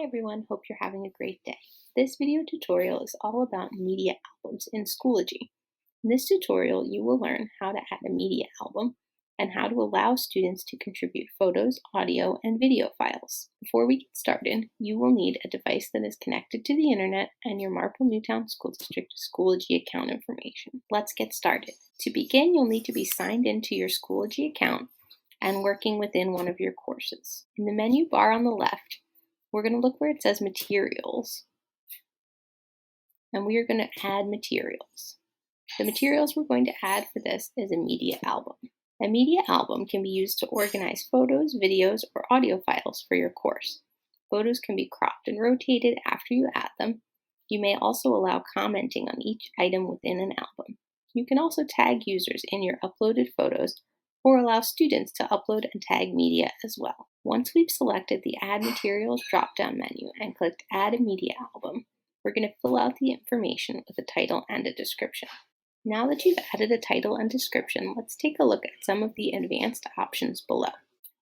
Hi everyone, hope you're having a great day. This video tutorial is all about media albums in Schoology. In this tutorial, you will learn how to add a media album and how to allow students to contribute photos, audio, and video files. Before we get started, you will need a device that is connected to the internet and your Marple Newtown School District Schoology account information. Let's get started. To begin, you'll need to be signed into your Schoology account and working within one of your courses. In the menu bar on the left, we're going to look where it says Materials, and we are going to add materials. The materials we're going to add for this is a media album. A media album can be used to organize photos, videos, or audio files for your course. Photos can be cropped and rotated after you add them. You may also allow commenting on each item within an album. You can also tag users in your uploaded photos or allow students to upload and tag media as well. Once we've selected the Add Materials drop-down menu and clicked Add a Media Album, we're going to fill out the information with a title and a description. Now that you've added a title and description, let's take a look at some of the advanced options below.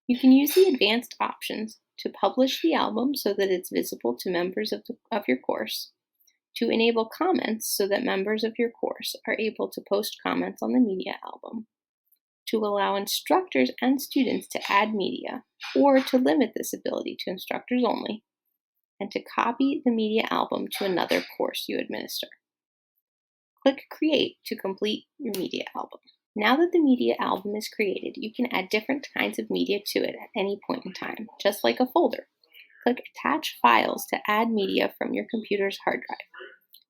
You can use the advanced options to publish the album so that it's visible to members of your course, to enable comments so that members of your course are able to post comments on the media album, to allow instructors and students to add media, or to limit this ability to instructors only, and to copy the media album to another course you administer. Click Create to complete your media album. Now that the media album is created, you can add different kinds of media to it at any point in time, just like a folder. Click Attach Files to add media from your computer's hard drive.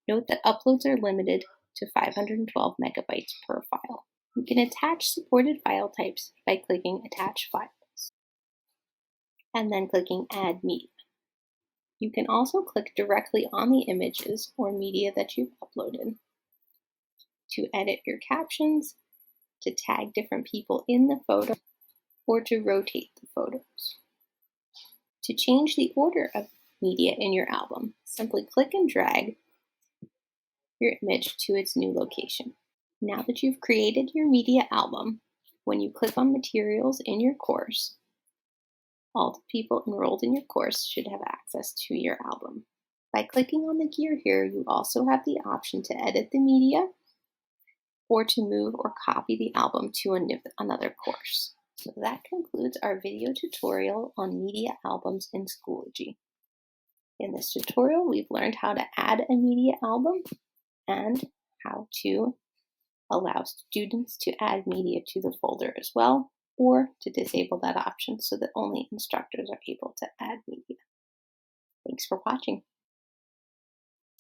Note that uploads are limited to 512 megabytes per file. You can attach supported file types by clicking Attach Files and then clicking Add Media. You can also click directly on the images or media that you've uploaded to edit your captions, to tag different people in the photo, or to rotate the photos. To change the order of media in your album, simply click and drag your image to its new location. Now that you've created your media album, when you click on materials in your course, all the people enrolled in your course should have access to your album. By clicking on the gear here, you also have the option to edit the media or to move or copy the album to another course. So that concludes our video tutorial on media albums in Schoology. In this tutorial, we've learned how to add a media album and how to allow students to add media to the folder as well, or to disable that option so that only instructors are able to add media. Thanks for watching.